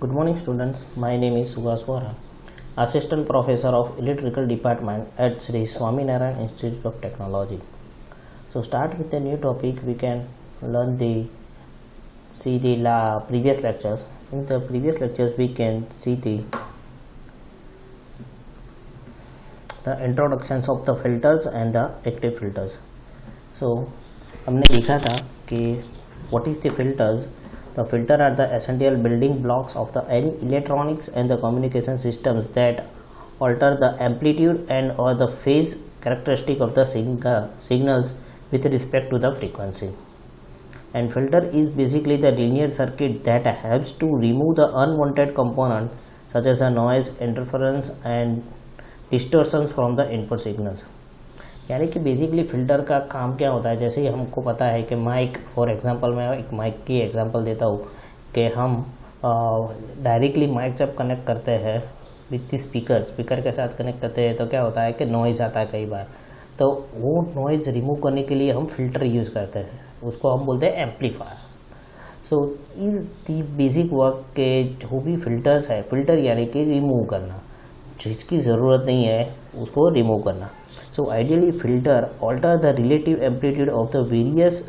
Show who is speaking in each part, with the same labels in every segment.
Speaker 1: Good morning students, my name is Subhas Vora, Assistant Professor of Electrical Department at Sri Swaminarayan Institute of Technology. So start with a new topic, we can learn see the previous lectures. In the previous lectures we can see the introductions of the filters and the active filters. So हमने देखा था कि what is the filters. The filter are the essential building blocks of the any electronics and the communication systems that alter the amplitude and or the phase characteristic of the signals with respect to the frequency. And filter is basically the linear circuit that helps to remove the unwanted component such as the noise, interference and distortions from the input signals. यानी कि basically filter का काम क्या होता है, जैसे ही हमको पता है कि माइक, फॉर एग्जांपल मैं एक माइक की एग्जांपल देता हूँ कि हम डायरेक्टली माइक जब कनेक्ट करते हैं विथ स्पीकर के साथ कनेक्ट करते हैं तो क्या होता है कि नॉइज़ आता है कई बार, तो वो नॉइज़ रिमूव करने के लिए हम फिल्टर यूज़ करते हैं, उसको हम बोलते हैं amplifier. So is the basic work के जो भी फिल्टर्स है, फिल्टर यानी कि रिमूव करना, जिसकी ज़रूरत नहीं है उसको रिमूव करना. So ideally filter alter the relative amplitude of the various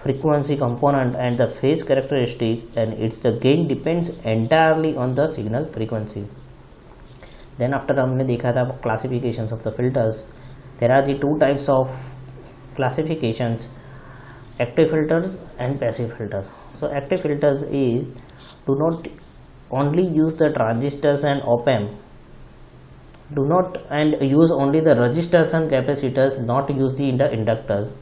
Speaker 1: frequency component and the phase characteristic, and its the gain depends entirely on the signal frequency. Then after हमने देखा था classifications of the filters. There are the two types of classifications, active filters and passive filters. So active filters is do not only use the transistors and op-amp, do not and use only the resistors and capacitors, not use the inductors.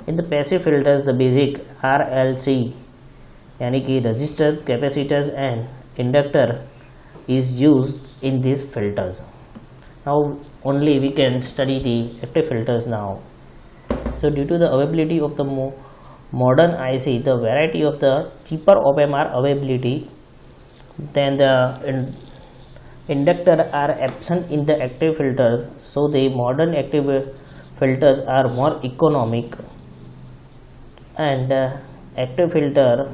Speaker 1: In the passive filters the basic RLC यानी कि resistor, capacitors and inductor is used in these filters. Now only we can study the active filters now. So due to the availability of the modern IC, the variety of the cheaper op-amp are availability, then the inductor are absent in the active filters, so the modern active filters are more economic, and active filter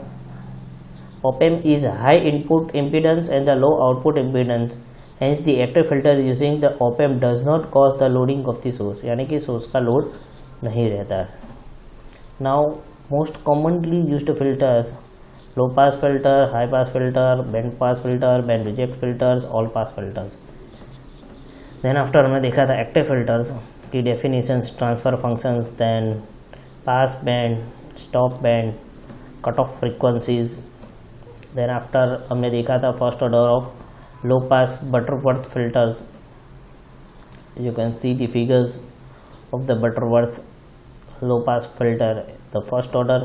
Speaker 1: op-amp is high input impedance and the low output impedance, hence the active filter using the op-amp does not cause the loading of the source, यानी कि source का load नहीं रहता है. Now most commonly used filters, low pass filter, high pass filter, band pass filter, band reject filters, all pass filters. Then after हमने देखा था active filters की definitions, transfer functions, then pass band, stop band, cut off frequencies. Then after हमने देखा था first order of low pass Butterworth filters. You can see the figures of the Butterworth low pass filter, the first order.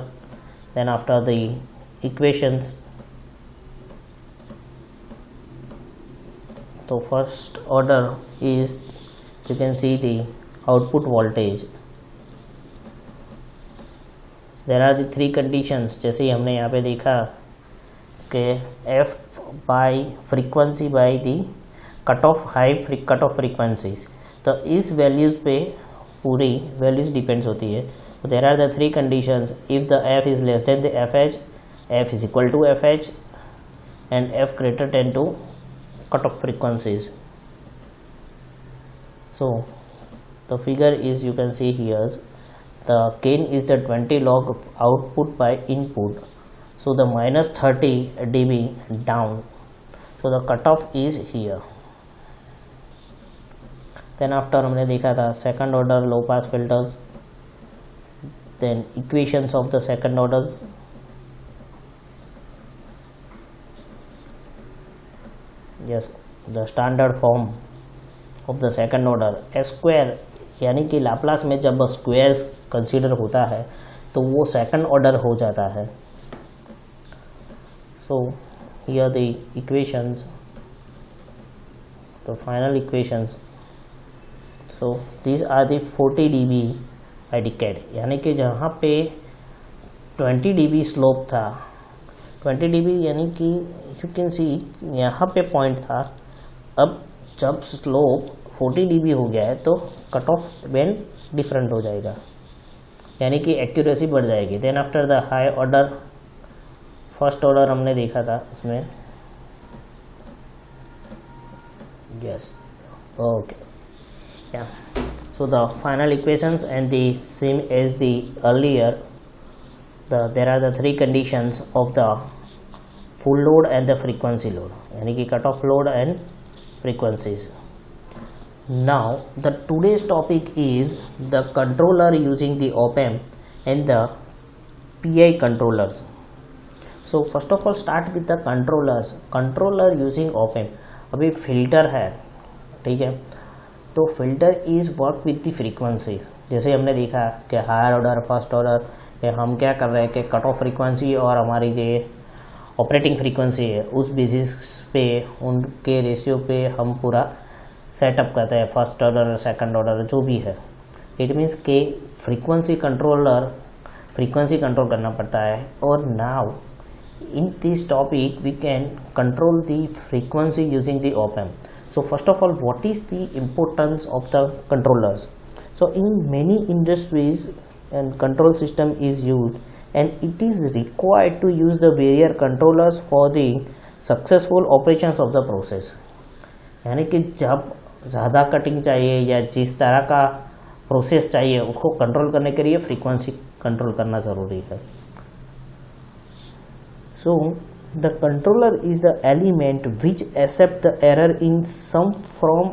Speaker 1: Then after the equations, so first order is, you can see the output voltage. There are the three conditions, जैसे ही हमने यहाँ पे देखा कि f by frequency by the cut off frequencies, तो इस values पे पूरी values depends होती है. So there are the three conditions. If the f is less than the fh, f is equal to fh, and f greater than to cutoff frequencies. So the figure is, you can see here, the gain is the 20 log of output by input, so the minus 30 dB down, so the cutoff is here. Then after हमने देखा था second order low pass filters, then equations of the second orders. Yes, the standard form of the second order, s square यानी कि Laplace में जब squares consider होता है तो वो सेकंड ऑर्डर हो जाता है. So here the equations, the final equations. So these are the 40 dB by decade, यानी कि जहाँ पे 20 dB स्लोप था, 20 dB यानी कि यू कैन सी यहाँ पे पॉइंट था, अब जब स्लोप 40 dB हो गया है तो कट ऑफ बैंड डिफरेंट हो जाएगा, यानी कि एक्यूरेसी बढ़ जाएगी. Then after the high order, first order हमने देखा था, उसमें Yes. Okay. Yeah. So the final equations and the same as the earlier, there are the three conditions of the full load and the frequency load, यानी कि cut off load and frequencies. Now the today's topic is the controller using the op-amp and the PI controllers. So first of all start with the controllers. Controller using op-amp. अभी filter है, ठीक है, तो filter is work with the frequency. जैसे हमने देखा कि higher order first order कि हम क्या कर रहे हैं कि कट ऑफ फ्रीक्वेंसी और हमारी जो ऑपरेटिंग फ्रीक्वेंसी है उस बेसिस पे उनके रेशियो पे हम पूरा सेटअप करते हैं, फर्स्ट ऑर्डर सेकंड ऑर्डर जो भी है. इट मीन्स के फ्रीक्वेंसी कंट्रोल करना पड़ता है. और now in this topic we can control the frequency using the op-amp. So first of all, what is the importance of the controllers? So in many industries and control system is used and it is required to use the various controllers for the successful operations of the process. यानी कि जब ज़्यादा cutting चाहिए या जिस तरह का process चाहिए उसको कंट्रोल करने के लिए फ्रीक्वेंसी कंट्रोल करना ज़रूरी है. So the controller is the element which accept the error in some form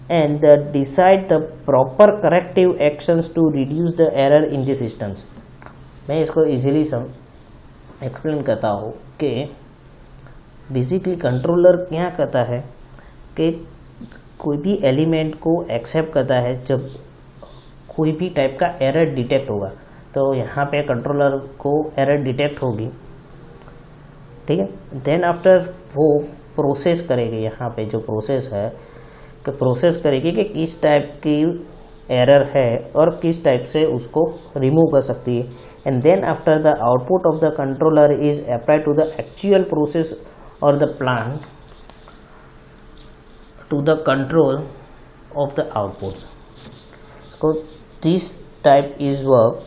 Speaker 1: and decide the proper corrective actions to reduce the error in the systems. मैं इसको इजीली एक्सप्लेन करता हूँ कि बेसिकली कंट्रोलर क्या करता है कि कोई भी एलिमेंट को एक्सेप्ट करता है जब कोई भी टाइप का एरर डिटेक्ट होगा. तो यहाँ पे कंट्रोलर को एरर डिटेक्ट होगी, ठीक है. देन आफ्टर वो प्रोसेस करेगी, यहाँ पे जो प्रोसेस है कि प्रोसेस करेगी कि किस टाइप की एरर है और किस टाइप से उसको रिमूव कर सकती है. And then after the output of the controller is applied to the actual process और the plan to the control of the outputs. So this type is work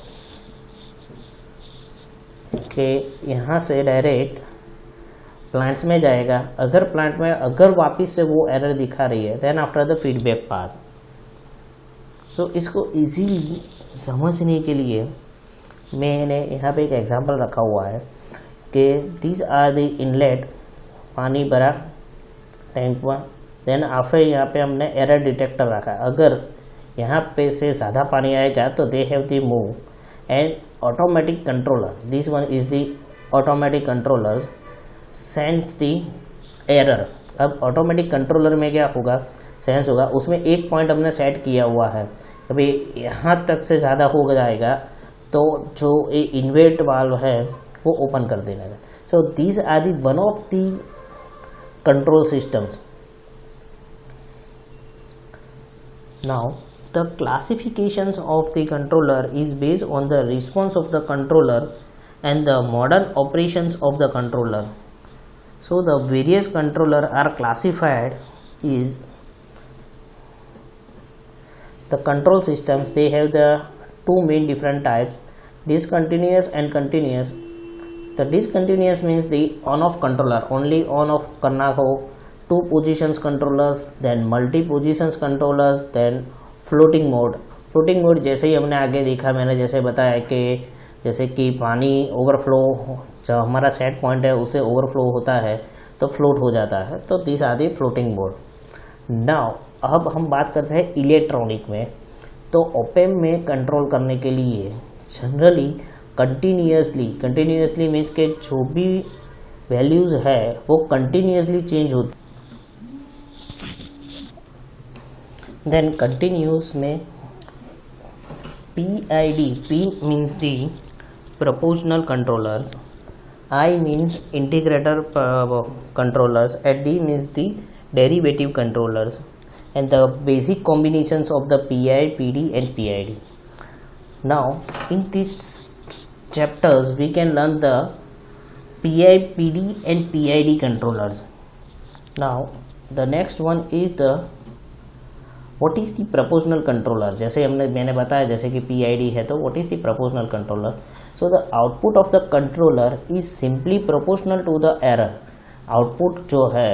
Speaker 1: कि यहाँ से डायरेक्ट प्लांट्स में जाएगा. अगर प्लांट में अगर वापस से वो एरर दिखा रही है then after the feedback path. So इसको इजीली समझने के लिए मैंने यहाँ पे एक एग्जांपल रखा हुआ है कि दीज आर द इनलेट, पानी भरा टैंक में. देन आफ्टर यहाँ पे हमने एरर डिटेक्टर रखा. अगर यहाँ पे से ज़्यादा पानी आएगा तो they have the move and automatic controller, this one is the automatic controller sense the error. अब ऑटोमेटिक कंट्रोलर में क्या होगा, सेंस होगा, उसमें एक पॉइंट हमने सेट किया हुआ है, अभी यहाँ तक से ज़्यादा हो जाएगा तो जो इन्वर्ट वाल्व है वो ओपन कर देना है. So these are the one of the control systems. Now the classifications of the controller is based on the response of the controller and the modern operations of the controller. So the various controller are classified is the control systems. They have the two main different types, discontinuous and continuous. The discontinuous means the on off controller, only on off करना हो, two positions controllers, then multi positions controllers, then floating mode. Floating mode जैसे ही हमने आगे देखा, मैंने जैसे बताया कि जैसे कि पानी ओवरफ्लो जो हमारा सेट पॉइंट है उससे ओवरफ्लो होता है तो फ्लोट हो जाता है, तो this are the floating mode. Now अब हम बात करते हैं इलेक्ट्रॉनिक में. तो op-amp में कंट्रोल करने के लिए जनरली कंटिन्यूसली मीन्स के जो भी वैल्यूज़ है वो कंटिन्यूसली चेंज होती. देन कंटिन्यूस में PID, P means the proportional controllers, I means integrator controllers, and D means the derivative controllers, and the basic combinations of the PI, PD and PID. Now in these chapters we can learn the PI, PD and PID controllers. Now the next one is the what is the proportional controller. जैसे मैंने बताया जैसे कि PID है तो what is the proportional controller. So the output of the controller is simply proportional to the error. Output जो है,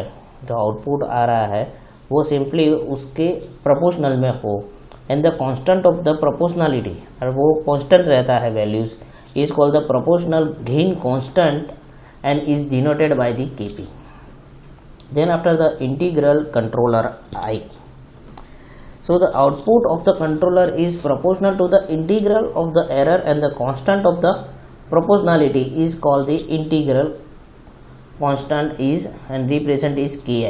Speaker 1: जो आउटपुट आ रहा है वो सिंपली उसके प्रोपोर्शनल में हो, and the constant of the proportionality, और वो कांस्टेंट रहता है values, is called the proportional gain constant and is denoted by the Kp. Then after the integral controller I. So the output of the controller is proportional to the integral of the error, and the constant of the proportionality is called the integral constant is and represent is Ki.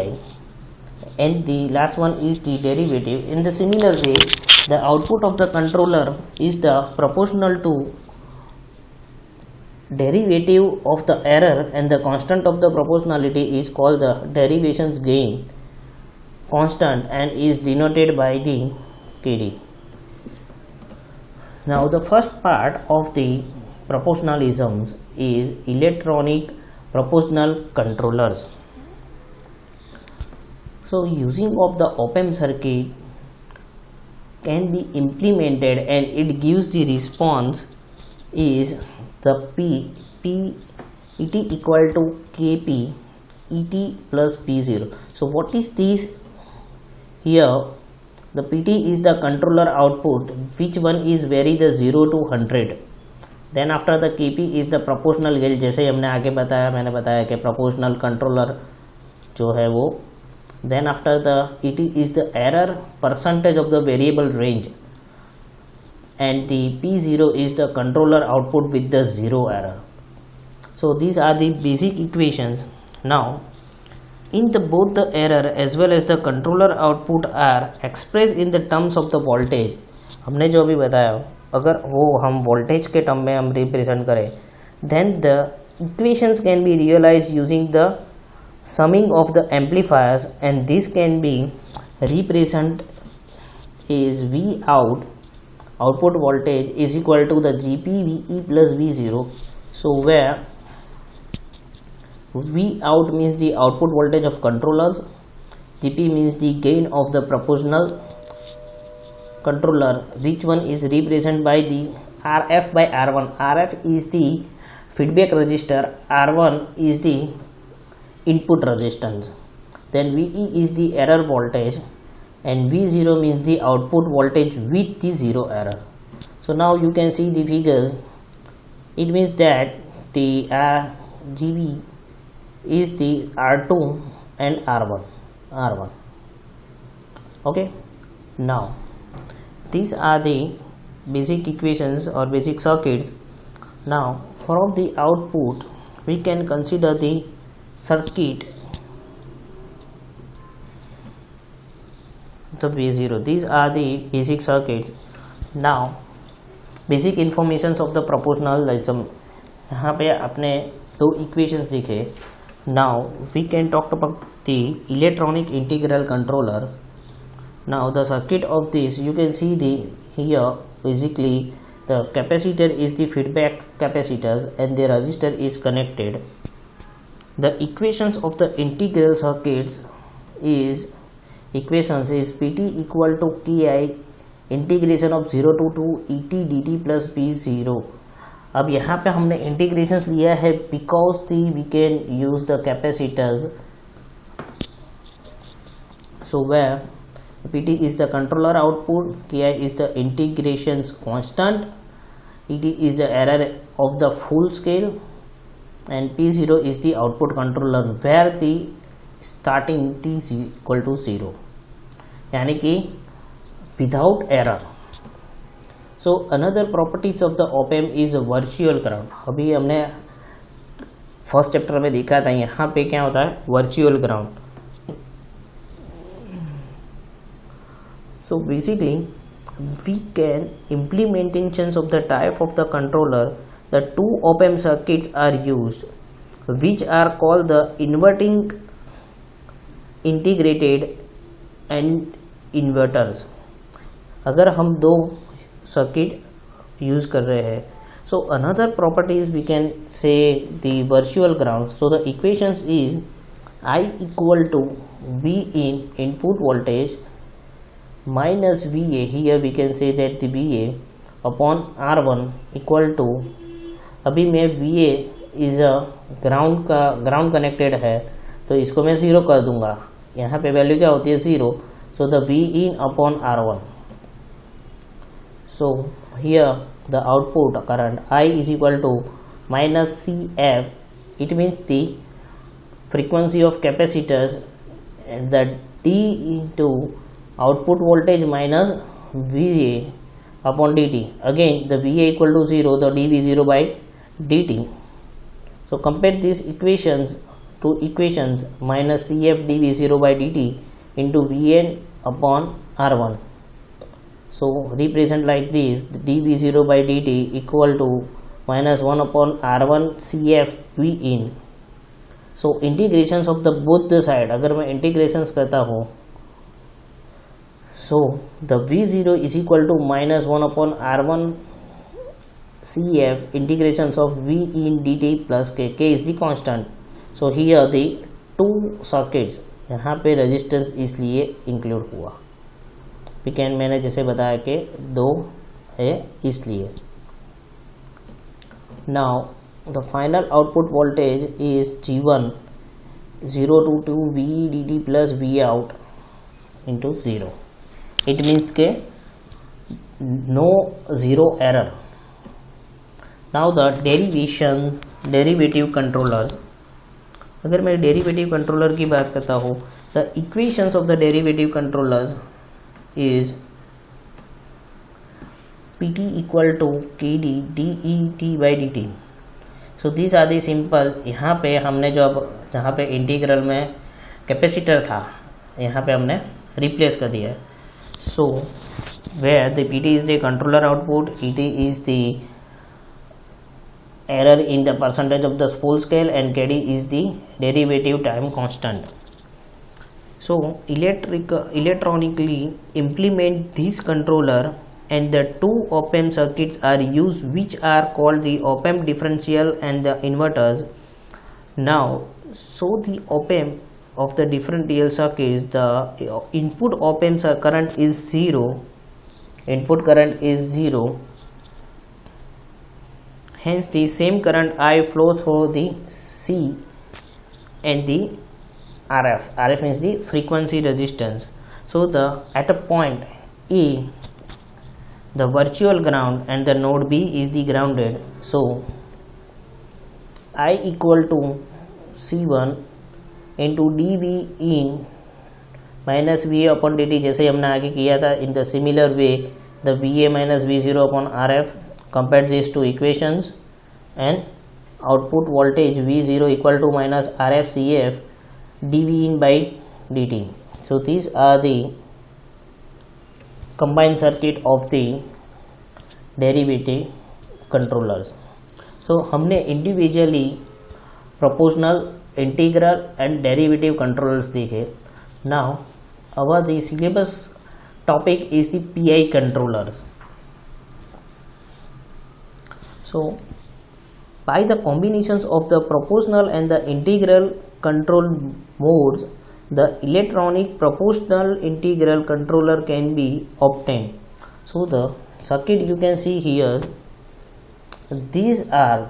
Speaker 1: And the last one is the derivative. In the similar way, the output of the controller is the proportional to derivative of the error, and the constant of the proportionality is called the derivations gain constant and is denoted by the Kd. Now the first part of the proportionalisms is electronic proportional controllers. So using of the op-amp circuit can be implemented, and it gives the response is the et equal to Kp et plus P0. So what is this here? The Pt is the controller output, which one is vary the 0 to 100. Then after the Kp is the proportional gain, जैसे हमने आगे बताया, मैंने बताया कि proportional controller जो है वो. Then after the et is the error percentage of the variable range, and the P0 is the controller output with the zero error. So these are the basic equations. Now in the both the error as well as the controller output are expressed in the terms of the voltage. हमने जो भी बताया, अगर वो हम voltage के term में हम represent करें, then the equations can be realized using the summing of the amplifiers, and this can be represent is V out, output voltage, is equal to the Gp Ve plus V0. So where V out means the output voltage of controllers, Gp means the gain of the proportional controller, which one is represented by the Rf by R1. Rf is the feedback resistor, R1 is the input resistance. Then Ve is the error voltage, and V0 means the output voltage with the zero error. So now you can see the figures. It means that the Gb is the R2 and R1. Okay. Now these are the basic equations or basic circuits. Now from the output we can consider the circuit, the V0. These are the basic circuits. Now basic informations of the proportionalism. यहाँ पे आपने दो equations लिखे. Now we can talk about the electronic integral controller. Now the circuit of this, you can see the here basically the capacitor is the feedback capacitors and the resistor is connected. The equations of the integral circuits is equations is Pt equal to Ki integration of 0 to 2 et dt plus P0. अब यहाँ पे हमने integrations लिया है because we can use the capacitors. So where Pt is the controller output, Ki is the integrations constant, Et is the error of the full scale, and P0 is the output controller where the starting t is equal to 0, यानी कि without error. So another properties of the op-amp is virtual ground. अभी हमने first chapter में देखा था, यहाँ पे क्या होता है virtual ground. So basically we can implementations of the type of the controller, the two op-amp circuits are used which are called the inverting, integrated and inverters. अगर हम दो सर्किट यूज कर रहे हैं, so another properties we can say the virtual ground. So the equations is I equal to V in input voltage minus VA, here we can say that the VA upon R1 equal to, अभी मैं VA is a ground connected है तो इसको मैं zero कर दूंगा, यहाँ पे वैल्यू क्या होती है 0, so the V in upon R1. So here the output current I is equal to minus CF. It means the frequency of capacitors, and the D into output voltage minus VA upon dt. Again the VA equal to 0, the dV0 by dt. So compare these equations to equations minus CF dV0 by dt into Vn upon R1. So represent like this, the dV0 by dt equal to minus 1 upon R1 CF V in. So integrations of the both the side, अगर मैं integrations करता हूँ, so the V0 is equal to minus 1 upon R1 CF integrations of V in dt plus K. K is the constant. So here the two circuits, यहाँ पे resistance इसलिए include हुआ, पिकैन मैंने जैसे बताया कि 2 है इसलिए. Now the final output voltage is G1 0 to 2 V dt plus V out into 0. It means के no zero error. Now the derivative controllers. अगर मैं derivative controller की बात करता हूँ, the equations of the derivative controllers is Pt equal to Kd det by dt. So these are the simple. यहाँ पे हमने जो अब जहाँ पे इंटीग्रल में कैपेसिटर था, यहाँ पे हमने रिप्लेस कर दिया है. So where the Pt is the controller output, Et is the error in the percentage of the full scale, and Kd is the derivative time constant. So electronically implement this controller, and the two op-amp circuits are used, which are called the op-amp differential and the inverters. Now so the op-amp of the differential circuits, the input op-amp current is 0, input current is 0, hence the same current I flow through the C and the RF. RF means the frequency resistance. So the at a point A, the virtual ground, and the node B is the grounded. So I equal to C1 into dV in minus VA upon dt, जैसे हमने आगे किया था. In the similar way, the VA minus V0 upon RF. Compare these two equations, and output voltage V0 equal to minus RF CF dV in by dt. So these are the combined circuit of the derivative controllers. So हमने individually proportional, integral and derivative controllers देखे. Now our the syllabus topic is the PI controllers. So by the combinations of the proportional and the integral control modes, the electronic proportional integral controller can be obtained. So the circuit you can see here, these are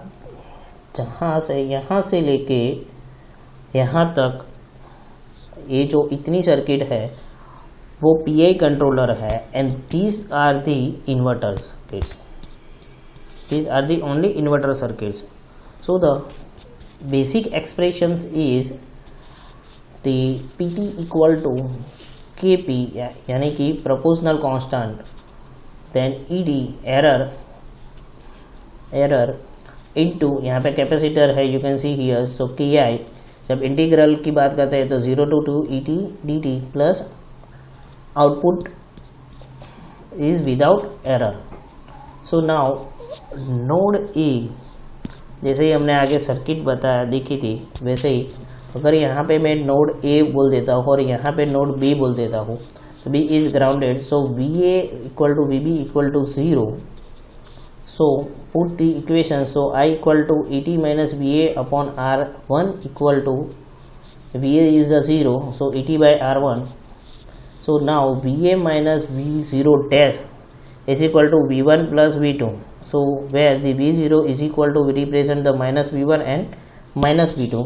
Speaker 1: जहाँ से यहाँ से लेके यहाँ तक ये जो इतनी सर्किट है वो PI कंट्रोलर है, and these are the inverter circuits. These are the only inverter circuits. So the basic expressions is the Pt equal to Kp, यानी कि proportional constant, then Ed error into यहाँ पे capacitor है, you can see here. So Ki जब integral की बात करते हैं तो 0 to 2 Et dt plus output is without error. So now node A, जैसे ही हमने आगे सर्किट बताया देखी थी वैसे ही अगर यहाँ पे मैं नोड ए बोल देता हूँ और यहाँ पे नोड बी बोल देता हूँ, तो B is grounded. So V A equal to V B equal to 0. So put the equation. So I equal to E T minus V A upon R one equal to V A is a 0, so E T by R one. So now V A minus V zero dash is equal to V one plus V two. So where the V0 is equal to, we represent the minus V1 and minus V2.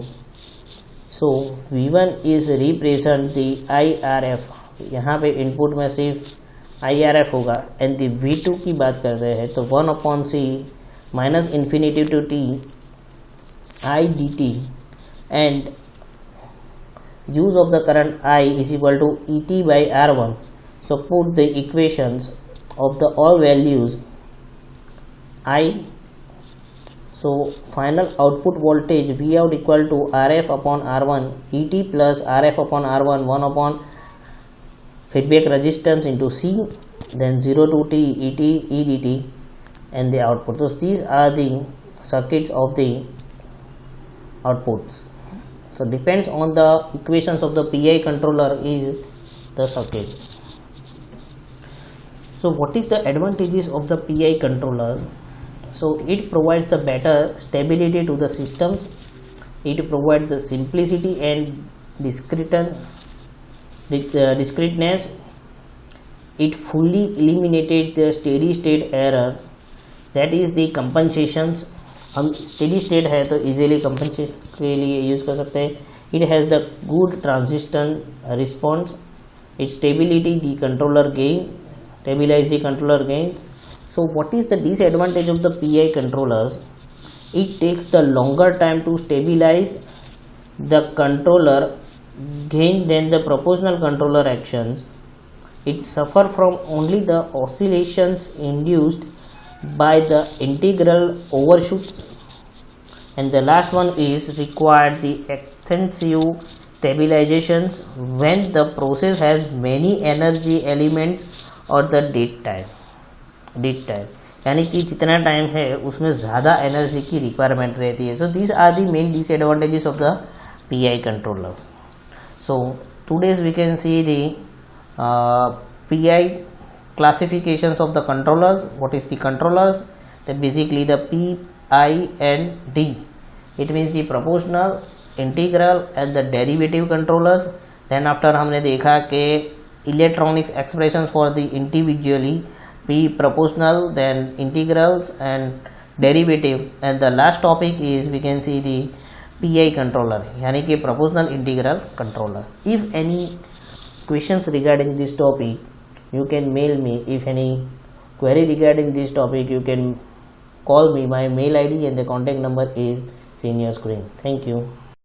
Speaker 1: So V1 is represent the IRF, यहाँ पे input में सिर्फ IRF होगा, and the V2 की बात कर रहे हैं तो 1/c minus infinity to t I dt and use of the current I is equal to ET by R1. So put the equations of the all values I. So final output voltage V out equal to RF upon R1 ET plus RF upon R1 1 upon feedback resistance into C, then 0 to T ET E dt and the output. So these are the circuits of the outputs. So depends on the equations of the PI controller is the circuit. So what is the advantages of the PI controllers? So it provides the better stability to the systems, it provides the simplicity and discreteness, it fully eliminated the steady state error, that is the compensations. हम steady state है तो easily compensation के लिए use कर सकते हैं. It has the good transistor response, it stability the controller gain, stabilise the controller gain. So what is the disadvantage of the PI controllers? It takes the longer time to stabilize the controller gain than the proportional controller actions. It suffer from only the oscillations induced by the integral overshoots, and the last one is required the extensive stabilizations when the process has many energy elements or the dead time यानी कि जितना time है उसमें ज़्यादा energy की requirement रहती है. So these are the main disadvantages of the PI controller. So today's we can see the PI classifications of the controllers. What is the controllers? Then basically the P, I and D. It means the proportional, integral and the derivative controllers. Then after हमने देखा कि electronics expressions for the individually, P proportional, then integrals and derivative, and the last topic is we can see the PI controller यानी कि proportional integral controller. If any questions regarding this topic, you can mail me. If any query regarding this topic, you can call me. My mail ID and the contact number is seen on your screen. Thank you.